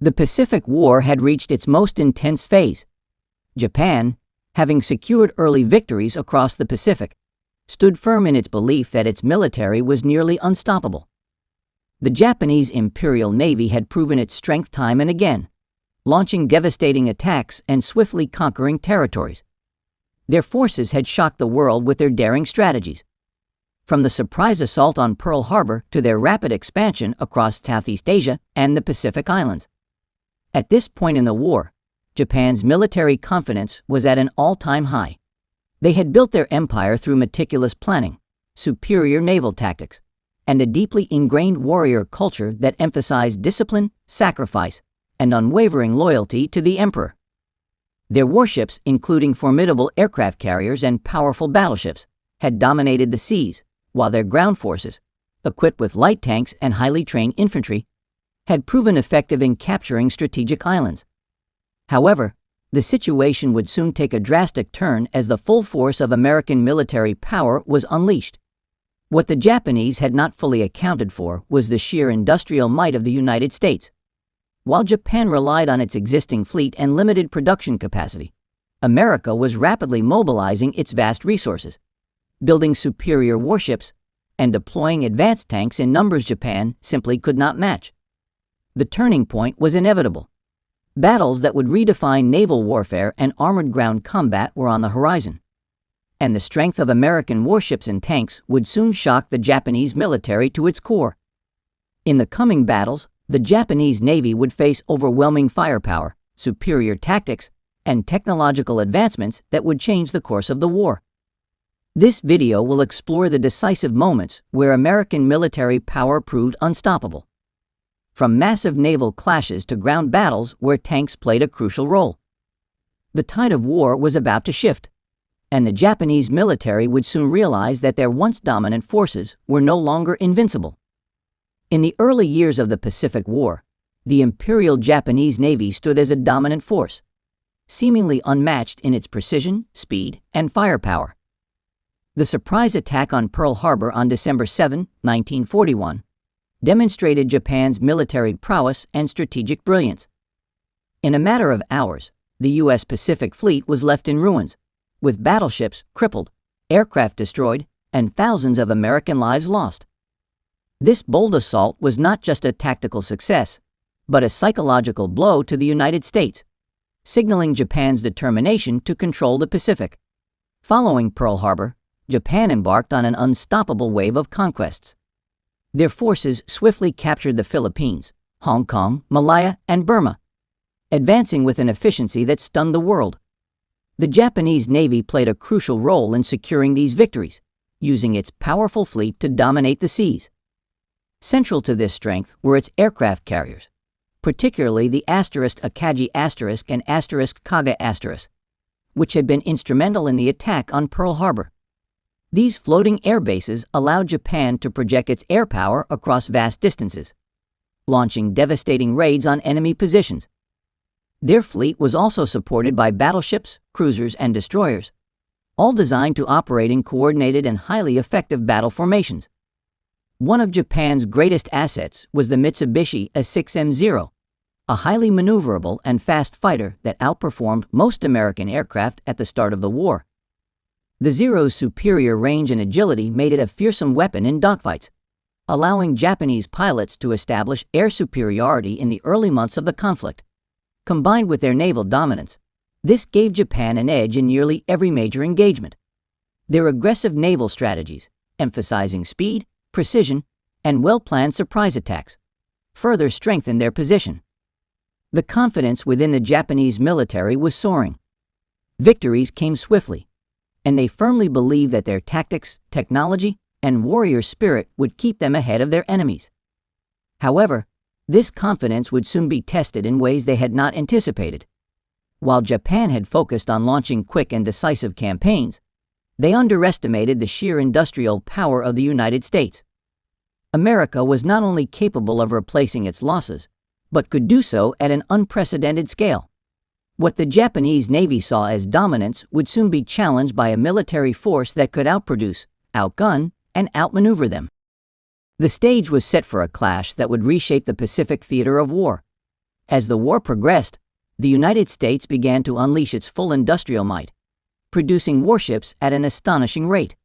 The Pacific War had reached its most intense phase. Japan, having secured early victories across the Pacific, stood firm in its belief that its military was nearly unstoppable. The Japanese Imperial Navy had proven its strength time and again, launching devastating attacks and swiftly conquering territories. Their forces had shocked the world with their daring strategies, from the surprise assault on Pearl Harbor to their rapid expansion across Southeast Asia and the Pacific Islands. At this point in the war, Japan's military confidence was at an all-time high. They had built their empire through meticulous planning, superior naval tactics, and a deeply ingrained warrior culture that emphasized discipline, sacrifice, and unwavering loyalty to the emperor. Their warships, including formidable aircraft carriers and powerful battleships, had dominated the seas, while their ground forces, equipped with light tanks and highly trained infantry, had proven effective in capturing strategic islands. However, the situation would soon take a drastic turn as the full force of American military power was unleashed. What the Japanese had not fully accounted for was the sheer industrial might of the United States. While Japan relied on its existing fleet and limited production capacity, America was rapidly mobilizing its vast resources, building superior warships, and deploying advanced tanks in numbers Japan simply could not match. The turning point was inevitable. Battles that would redefine naval warfare and armored ground combat were on the horizon, and the strength of American warships and tanks would soon shock the Japanese military to its core. In the coming battles, the Japanese Navy would face overwhelming firepower, superior tactics, and technological advancements that would change the course of the war. This video will explore the decisive moments where American military power proved unstoppable, from massive naval clashes to ground battles where tanks played a crucial role. The tide of war was about to shift, and the Japanese military would soon realize that their once dominant forces were no longer invincible. In the early years of the Pacific War, the Imperial Japanese Navy stood as a dominant force, seemingly unmatched in its precision, speed, and firepower. The surprise attack on Pearl Harbor on December 7, 1941, demonstrated Japan's military prowess and strategic brilliance. In a matter of hours, the U.S. Pacific Fleet was left in ruins, with battleships crippled, aircraft destroyed, and thousands of American lives lost. This bold assault was not just a tactical success, but a psychological blow to the United States, signaling Japan's determination to control the Pacific. Following Pearl Harbor, Japan embarked on an unstoppable wave of conquests. Their forces swiftly captured the Philippines, Hong Kong, Malaya, and Burma, advancing with an efficiency that stunned the world. The Japanese Navy played a crucial role in securing these victories, using its powerful fleet to dominate the seas. Central to this strength were its aircraft carriers, particularly the Akagi** and Kaga**, which had been instrumental in the attack on Pearl Harbor. These floating air bases allowed Japan to project its air power across vast distances, launching devastating raids on enemy positions. Their fleet was also supported by battleships, cruisers, and destroyers, all designed to operate in coordinated and highly effective battle formations. One of Japan's greatest assets was the Mitsubishi A6M0, a highly maneuverable and fast fighter that outperformed most American aircraft at the start of the war. The Zero's superior range and agility made it a fearsome weapon in dogfights, allowing Japanese pilots to establish air superiority in the early months of the conflict. Combined with their naval dominance, this gave Japan an edge in nearly every major engagement. Their aggressive naval strategies, emphasizing speed, precision, and well-planned surprise attacks, further strengthened their position. The confidence within the Japanese military was soaring. Victories came swiftly, and they firmly believed that their tactics, technology, and warrior spirit would keep them ahead of their enemies. However, this confidence would soon be tested in ways they had not anticipated. While Japan had focused on launching quick and decisive campaigns, they underestimated the sheer industrial power of the United States. America was not only capable of replacing its losses, but could do so at an unprecedented scale. What the Japanese Navy saw as dominance would soon be challenged by a military force that could outproduce, outgun, and outmaneuver them. The stage was set for a clash that would reshape the Pacific theater of war. As the war progressed, the United States began to unleash its full industrial might, producing warships at an astonishing rate.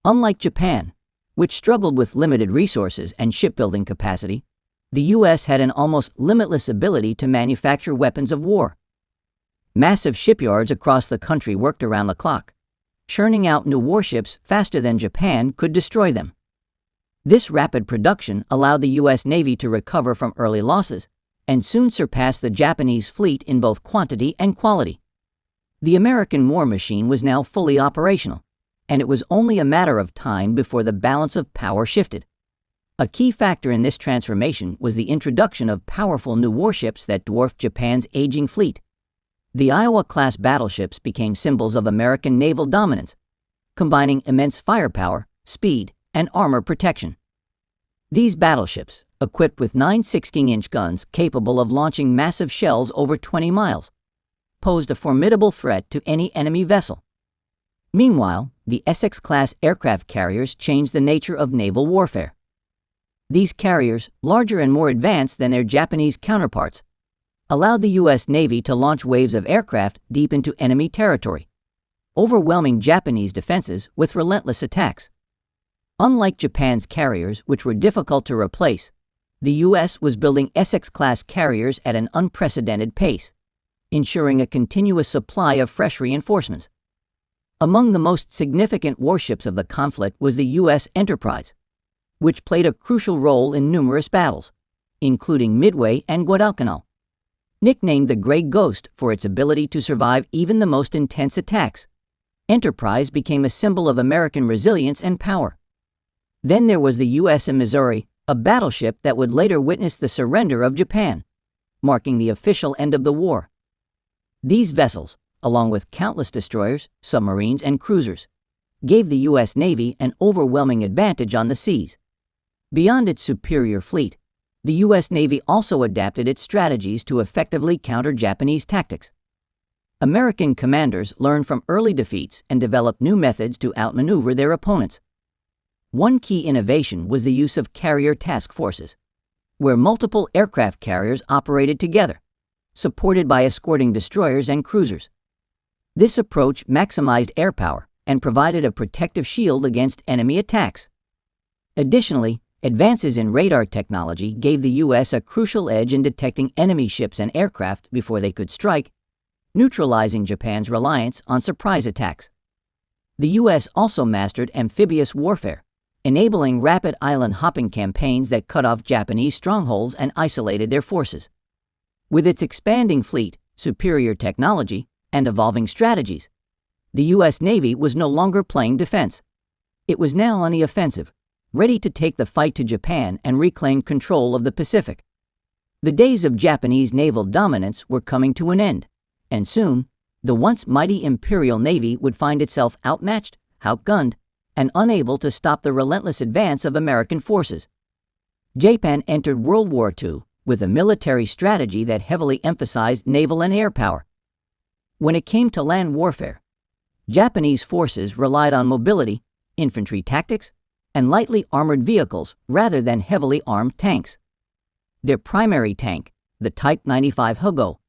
Unlike Japan, which struggled with limited resources and shipbuilding capacity, the U.S. had an almost limitless ability to manufacture weapons of war. Massive shipyards across the country worked around the clock, churning out new warships faster than Japan could destroy them. This rapid production allowed the U.S. Navy to recover from early losses and soon surpass the Japanese fleet in both quantity and quality. The American war machine was now fully operational, and it was only a matter of time before the balance of power shifted. A key factor in this transformation was the introduction of powerful new warships that dwarfed Japan's aging fleet. The Iowa-class battleships became symbols of American naval dominance, combining immense firepower, speed, and armor protection. These battleships, equipped with 9 16-inch guns capable of launching massive shells over 20 miles, posed a formidable threat to any enemy vessel. Meanwhile, the Essex-class aircraft carriers changed the nature of naval warfare. These carriers, larger and more advanced than their Japanese counterparts, allowed the U.S. Navy to launch waves of aircraft deep into enemy territory, overwhelming Japanese defenses with relentless attacks. Unlike Japan's carriers, which were difficult to replace, the U.S. was building Essex-class carriers at an unprecedented pace, ensuring a continuous supply of fresh reinforcements. Among the most significant warships of the conflict was the U.S. Enterprise, which played a crucial role in numerous battles, including Midway and Guadalcanal. Nicknamed the Gray Ghost for its ability to survive even the most intense attacks, Enterprise became a symbol of American resilience and power. Then there was the USS Missouri, a battleship that would later witness the surrender of Japan, marking the official end of the war. These vessels, along with countless destroyers, submarines, and cruisers, gave the U.S. Navy an overwhelming advantage on the seas. Beyond its superior fleet, the U.S. Navy also adapted its strategies to effectively counter Japanese tactics. American commanders learned from early defeats and developed new methods to outmaneuver their opponents. One key innovation was the use of carrier task forces, where multiple aircraft carriers operated together, supported by escorting destroyers and cruisers. This approach maximized air power and provided a protective shield against enemy attacks. Additionally, advances in radar technology gave the U.S. a crucial edge in detecting enemy ships and aircraft before they could strike, neutralizing Japan's reliance on surprise attacks. The U.S. also mastered amphibious warfare, enabling rapid island-hopping campaigns that cut off Japanese strongholds and isolated their forces. With its expanding fleet, superior technology, and evolving strategies, the U.S. Navy was no longer playing defense. It was now on the offensive, ready to take the fight to Japan and reclaim control of the Pacific. The days of Japanese naval dominance were coming to an end, and soon, the once mighty Imperial Navy would find itself outmatched, outgunned, and unable to stop the relentless advance of American forces. Japan entered World War II with a military strategy that heavily emphasized naval and air power. When it came to land warfare, Japanese forces relied on mobility, infantry tactics, and lightly armored vehicles rather than heavily armed tanks. Their primary tank, the Type 95 Hugo,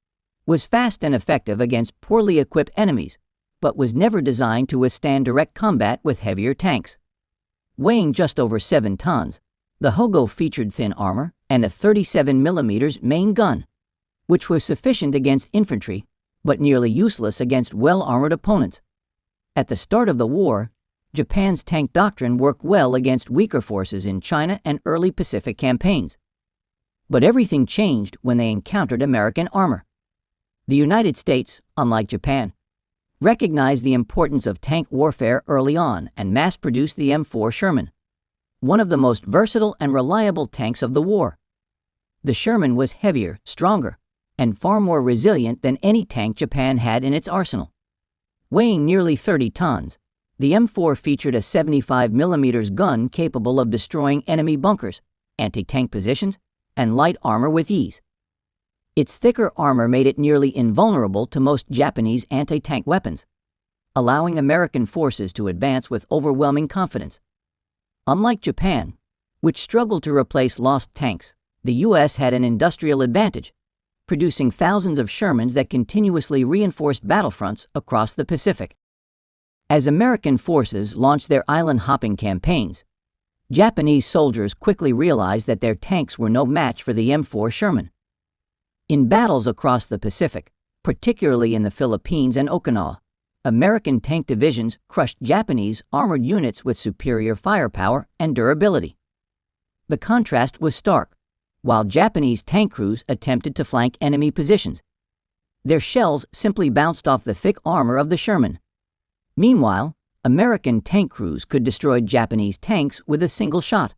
was fast and effective against poorly equipped enemies, but was never designed to withstand direct combat with heavier tanks. Weighing just over 7 tons, the Hugo featured thin armor and a 37mm main gun, which was sufficient against infantry, but nearly useless against well-armored opponents. At the start of the war, Japan's tank doctrine worked well against weaker forces in China and early Pacific campaigns. But everything changed when they encountered American armor. The United States, unlike Japan, recognized the importance of tank warfare early on and mass-produced the M4 Sherman, one of the most versatile and reliable tanks of the war. The Sherman was heavier, stronger, and far more resilient than any tank Japan had in its arsenal. Weighing nearly 30 tons, the M4 featured a 75mm gun capable of destroying enemy bunkers, anti-tank positions, and light armor with ease. Its thicker armor made it nearly invulnerable to most Japanese anti-tank weapons, allowing American forces to advance with overwhelming confidence. Unlike Japan, which struggled to replace lost tanks, the U.S. had an industrial advantage, producing thousands of Shermans that continuously reinforced battlefronts across the Pacific. As American forces launched their island-hopping campaigns, Japanese soldiers quickly realized that their tanks were no match for the M4 Sherman. In battles across the Pacific, particularly in the Philippines and Okinawa, American tank divisions crushed Japanese armored units with superior firepower and durability. The contrast was stark. While Japanese tank crews attempted to flank enemy positions, their shells simply bounced off the thick armor of the Sherman. Meanwhile, American tank crews could destroy Japanese tanks with a single shot.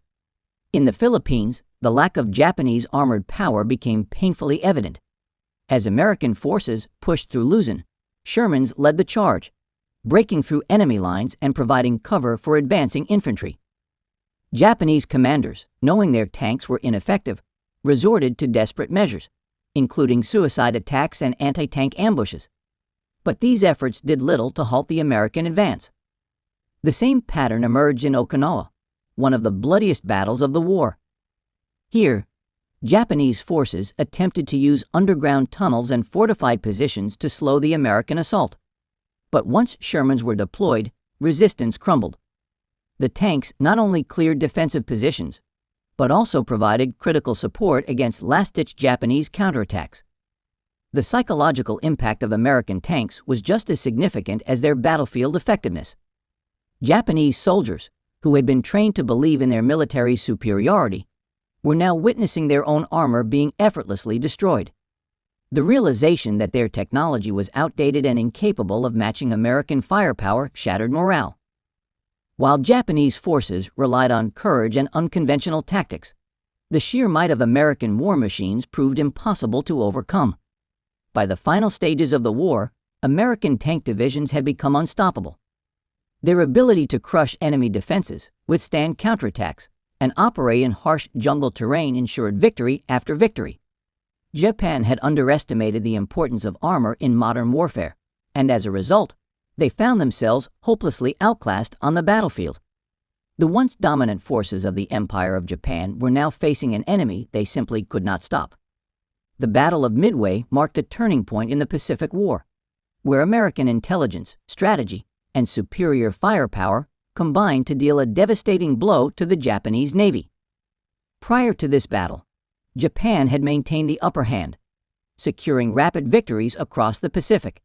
In the Philippines, the lack of Japanese armored power became painfully evident. As American forces pushed through Luzon, Shermans led the charge, breaking through enemy lines and providing cover for advancing infantry. Japanese commanders, knowing their tanks were ineffective, resorted to desperate measures, including suicide attacks and anti-tank ambushes. But these efforts did little to halt the American advance. The same pattern emerged in Okinawa, one of the bloodiest battles of the war. Here, Japanese forces attempted to use underground tunnels and fortified positions to slow the American assault. But once Shermans were deployed, resistance crumbled. The tanks not only cleared defensive positions, but also provided critical support against last-ditch Japanese counterattacks. The psychological impact of American tanks was just as significant as their battlefield effectiveness. Japanese soldiers, who had been trained to believe in their military superiority, were now witnessing their own armor being effortlessly destroyed. The realization that their technology was outdated and incapable of matching American firepower shattered morale. While Japanese forces relied on courage and unconventional tactics, the sheer might of American war machines proved impossible to overcome. By the final stages of the war, American tank divisions had become unstoppable. Their ability to crush enemy defenses, withstand counterattacks, and operate in harsh jungle terrain ensured victory after victory. Japan had underestimated the importance of armor in modern warfare, and as a result, they found themselves hopelessly outclassed on the battlefield. The once dominant forces of the Empire of Japan were now facing an enemy they simply could not stop. The Battle of Midway marked a turning point in the Pacific War, where American intelligence, strategy, and superior firepower combined to deal a devastating blow to the Japanese Navy. Prior to this battle, Japan had maintained the upper hand, securing rapid victories across the Pacific.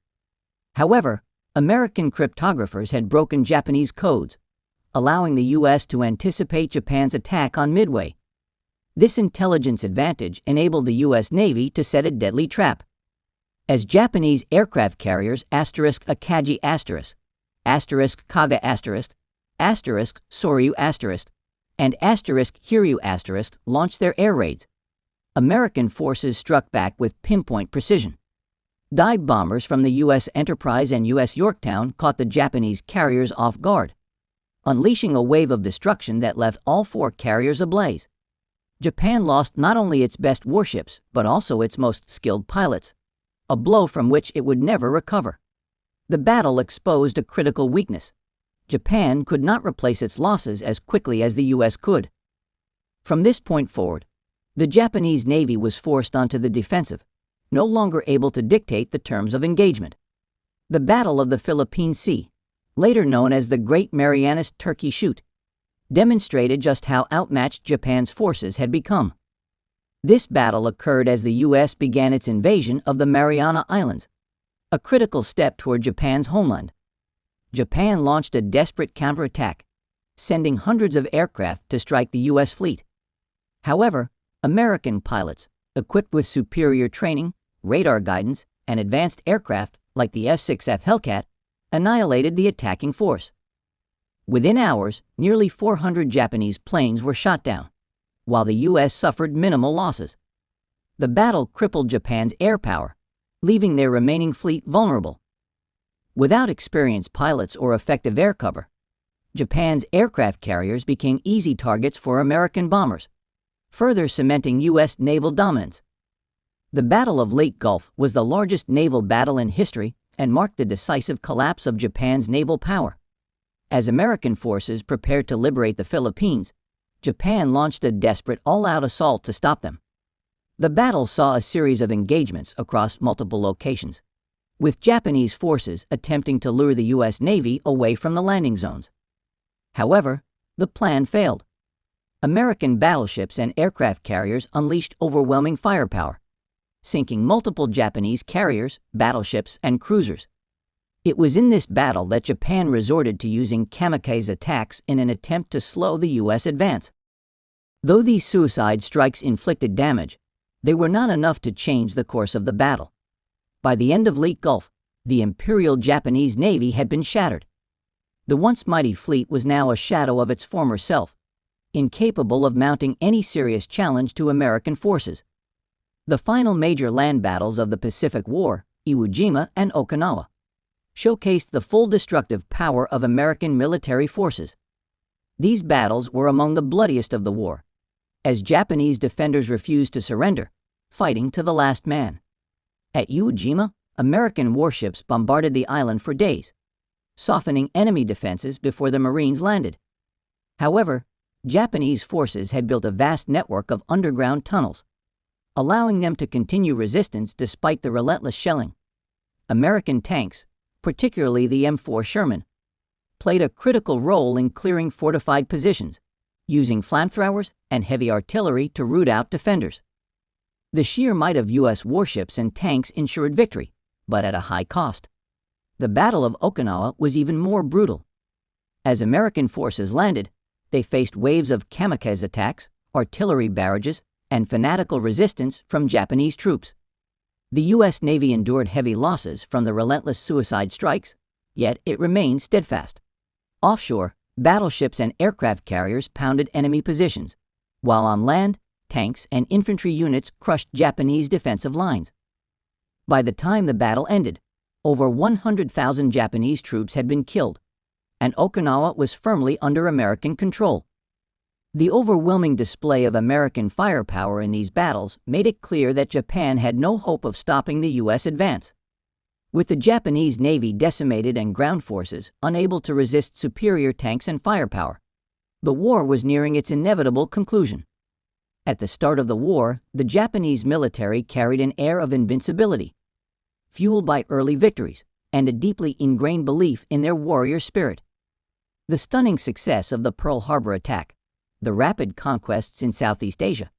However, American cryptographers had broken Japanese codes, allowing the U.S. to anticipate Japan's attack on Midway. This intelligence advantage enabled the U.S. Navy to set a deadly trap. As Japanese aircraft carriers *Akagi*, *Kaga*, *Soryu*, and *Hiryu* launched their air raids, American forces struck back with pinpoint precision. Dive bombers from the U.S. Enterprise and U.S. Yorktown caught the Japanese carriers off guard, unleashing a wave of destruction that left all four carriers ablaze. Japan lost not only its best warships, but also its most skilled pilots, a blow from which it would never recover. The battle exposed a critical weakness. Japan could not replace its losses as quickly as the U.S. could. From this point forward, the Japanese Navy was forced onto the defensive, no longer able to dictate the terms of engagement. The Battle of the Philippine Sea, later known as the Great Marianas Turkey Shoot, demonstrated just how outmatched Japan's forces had become. This battle occurred as the U.S. began its invasion of the Mariana Islands, a critical step toward Japan's homeland. Japan launched a desperate counterattack, sending hundreds of aircraft to strike the U.S. fleet. However, American pilots, equipped with superior training, radar guidance, and advanced aircraft like the F-6F Hellcat, annihilated the attacking force. Within hours, nearly 400 Japanese planes were shot down, while the U.S. suffered minimal losses. The battle crippled Japan's air power, leaving their remaining fleet vulnerable. Without experienced pilots or effective air cover, Japan's aircraft carriers became easy targets for American bombers, further cementing U.S. naval dominance. The Battle of Lake Gulf was the largest naval battle in history and marked the decisive collapse of Japan's naval power. As American forces prepared to liberate the Philippines, Japan launched a desperate all-out assault to stop them. The battle saw a series of engagements across multiple locations, with Japanese forces attempting to lure the U.S. Navy away from the landing zones. However, the plan failed. American battleships and aircraft carriers unleashed overwhelming firepower, sinking multiple Japanese carriers, battleships, and cruisers. It was in this battle that Japan resorted to using kamikaze attacks in an attempt to slow the U.S. advance. Though these suicide strikes inflicted damage, they were not enough to change the course of the battle. By the end of Leyte Gulf, the Imperial Japanese Navy had been shattered. The once mighty fleet was now a shadow of its former self, incapable of mounting any serious challenge to American forces. The final major land battles of the Pacific War, Iwo Jima and Okinawa, showcased the full destructive power of American military forces. These battles were among the bloodiest of the war, as Japanese defenders refused to surrender, fighting to the last man. At Iwo Jima, American warships bombarded the island for days, softening enemy defenses before the Marines landed. However, Japanese forces had built a vast network of underground tunnels, allowing them to continue resistance despite the relentless shelling. American tanks, particularly the M4 Sherman, played a critical role in clearing fortified positions, using flamethrowers and heavy artillery to root out defenders. The sheer might of U.S. warships and tanks ensured victory, but at a high cost. The Battle of Okinawa was even more brutal. As American forces landed, they faced waves of kamikaze attacks, artillery barrages, and fanatical resistance from Japanese troops. The U.S. Navy endured heavy losses from the relentless suicide strikes, yet it remained steadfast. Offshore, battleships and aircraft carriers pounded enemy positions, while on land, tanks and infantry units crushed Japanese defensive lines. By the time the battle ended, over 100,000 Japanese troops had been killed, and Okinawa was firmly under American control. The overwhelming display of American firepower in these battles made it clear that Japan had no hope of stopping the U.S. advance. With the Japanese Navy decimated and ground forces unable to resist superior tanks and firepower, the war was nearing its inevitable conclusion. At the start of the war, the Japanese military carried an air of invincibility, fueled by early victories and a deeply ingrained belief in their warrior spirit. The stunning success of the Pearl Harbor attack, the rapid conquests in Southeast Asia,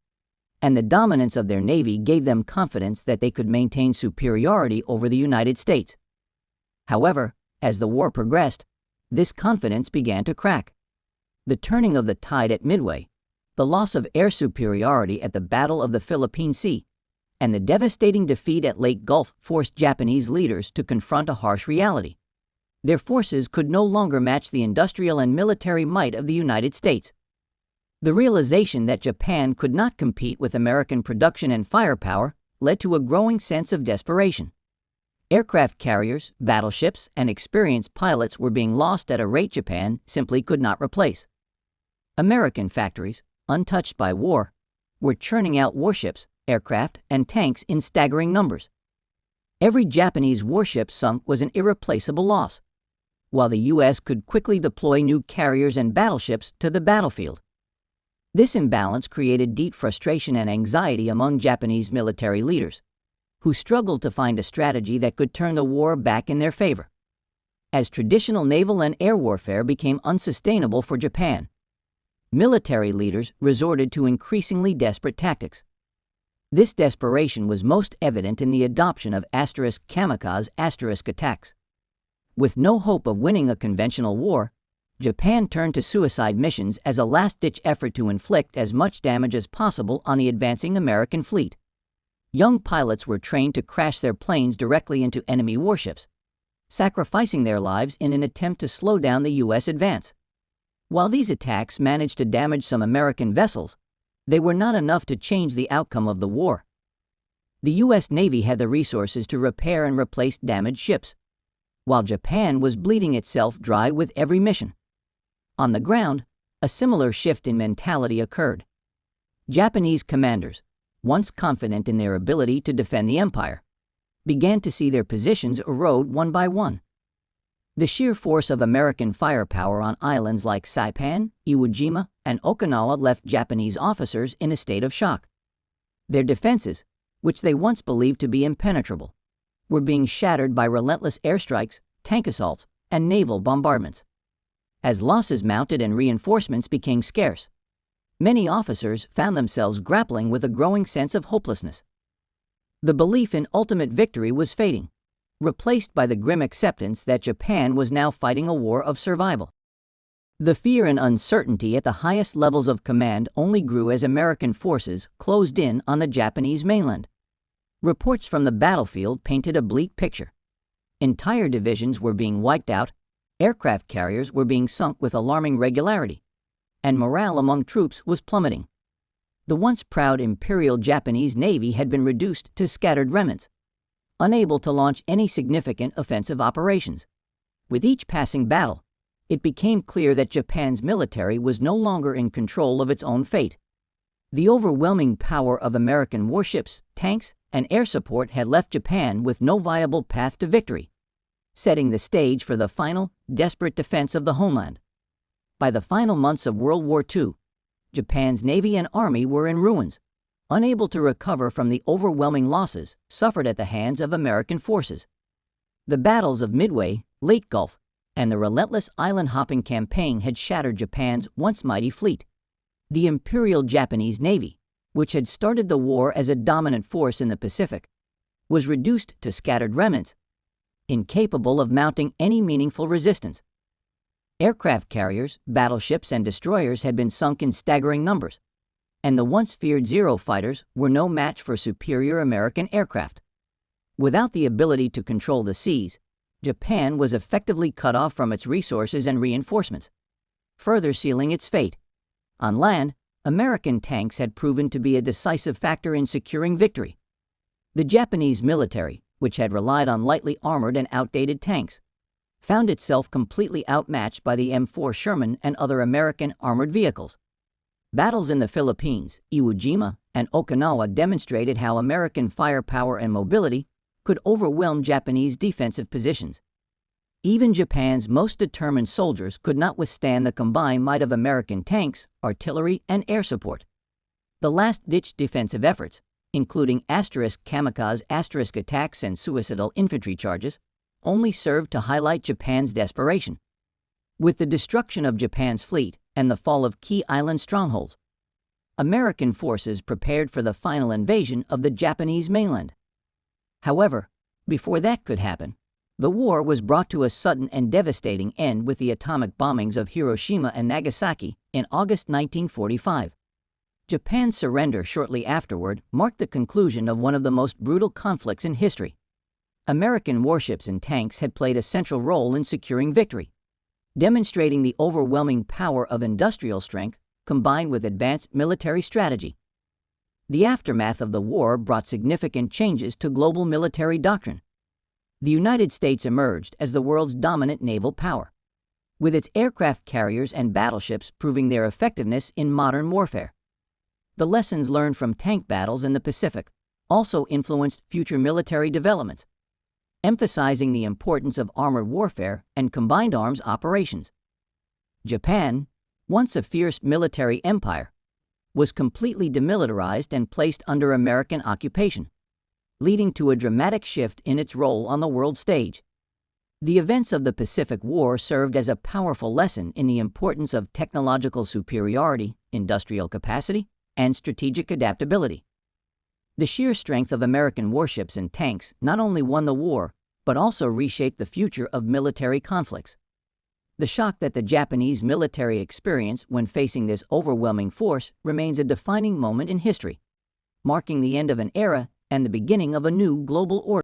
and the dominance of their navy gave them confidence that they could maintain superiority over the United States. However, as the war progressed, this confidence began to crack. The turning of the tide at Midway, the loss of air superiority at the Battle of the Philippine Sea, and the devastating defeat at Leyte Gulf forced Japanese leaders to confront a harsh reality. Their forces could no longer match the industrial and military might of the United States. The realization that Japan could not compete with American production and firepower led to a growing sense of desperation. Aircraft carriers, battleships, and experienced pilots were being lost at a rate Japan simply could not replace. American factories, untouched by war, were churning out warships, aircraft, and tanks in staggering numbers. Every Japanese warship sunk was an irreplaceable loss, while the U.S. could quickly deploy new carriers and battleships to the battlefield. This imbalance created deep frustration and anxiety among Japanese military leaders, who struggled to find a strategy that could turn the war back in their favor. As traditional naval and air warfare became unsustainable for Japan, military leaders resorted to increasingly desperate tactics. This desperation was most evident in the adoption of *kamikaze* attacks. With no hope of winning a conventional war, Japan turned to suicide missions as a last-ditch effort to inflict as much damage as possible on the advancing American fleet. Young pilots were trained to crash their planes directly into enemy warships, sacrificing their lives in an attempt to slow down the U.S. advance. While these attacks managed to damage some American vessels, they were not enough to change the outcome of the war. The U.S. Navy had the resources to repair and replace damaged ships, while Japan was bleeding itself dry with every mission. On the ground, a similar shift in mentality occurred. Japanese commanders, once confident in their ability to defend the empire, began to see their positions erode one by one. The sheer force of American firepower on islands like Saipan, Iwo Jima, and Okinawa left Japanese officers in a state of shock. Their defenses, which they once believed to be impenetrable, were being shattered by relentless airstrikes, tank assaults, and naval bombardments. As losses mounted and reinforcements became scarce, many officers found themselves grappling with a growing sense of hopelessness. The belief in ultimate victory was fading, replaced by the grim acceptance that Japan was now fighting a war of survival. The fear and uncertainty at the highest levels of command only grew as American forces closed in on the Japanese mainland. Reports from the battlefield painted a bleak picture. Entire divisions were being wiped out, aircraft carriers were being sunk with alarming regularity, and morale among troops was plummeting. The once proud Imperial Japanese Navy had been reduced to scattered remnants, unable to launch any significant offensive operations. With each passing battle, it became clear that Japan's military was no longer in control of its own fate. The overwhelming power of American warships, tanks, and air support had left Japan with no viable path to victory, setting the stage for the final, desperate defense of the homeland. By the final months of World War II, Japan's navy and army were in ruins, unable to recover from the overwhelming losses suffered at the hands of American forces. The battles of Midway, Leyte Gulf, and the relentless island-hopping campaign had shattered Japan's once mighty fleet. The Imperial Japanese Navy, which had started the war as a dominant force in the Pacific, was reduced to scattered remnants, incapable of mounting any meaningful resistance. Aircraft carriers, battleships, and destroyers had been sunk in staggering numbers, and the once feared Zero fighters were no match for superior American aircraft. Without the ability to control the seas, Japan was effectively cut off from its resources and reinforcements, further sealing its fate. On land, American tanks had proven to be a decisive factor in securing victory. The Japanese military, which had relied on lightly armored and outdated tanks, found itself completely outmatched by the M4 Sherman and other American armored vehicles. Battles in the Philippines, Iwo Jima, and Okinawa demonstrated how American firepower and mobility could overwhelm Japanese defensive positions. Even Japan's most determined soldiers could not withstand the combined might of American tanks, artillery, and air support. The last-ditch defensive efforts, including kamikaze attacks and suicidal infantry charges, only served to highlight Japan's desperation. With the destruction of Japan's fleet and the fall of key island strongholds, American forces prepared for the final invasion of the Japanese mainland. However, before that could happen, the war was brought to a sudden and devastating end with the atomic bombings of Hiroshima and Nagasaki in August 1945. Japan's surrender shortly afterward marked the conclusion of one of the most brutal conflicts in history. American warships and tanks had played a central role in securing victory, demonstrating the overwhelming power of industrial strength combined with advanced military strategy. The aftermath of the war brought significant changes to global military doctrine. The United States emerged as the world's dominant naval power, with its aircraft carriers and battleships proving their effectiveness in modern warfare. The lessons learned from tank battles in the Pacific also influenced future military developments, emphasizing the importance of armored warfare and combined arms operations. Japan, once a fierce military empire, was completely demilitarized and placed under American occupation, leading to a dramatic shift in its role on the world stage. The events of the Pacific War served as a powerful lesson in the importance of technological superiority, industrial capacity, and strategic adaptability. The sheer strength of American warships and tanks not only won the war, but also reshaped the future of military conflicts. The shock that the Japanese military experienced when facing this overwhelming force remains a defining moment in history, marking the end of an era and the beginning of a new global order.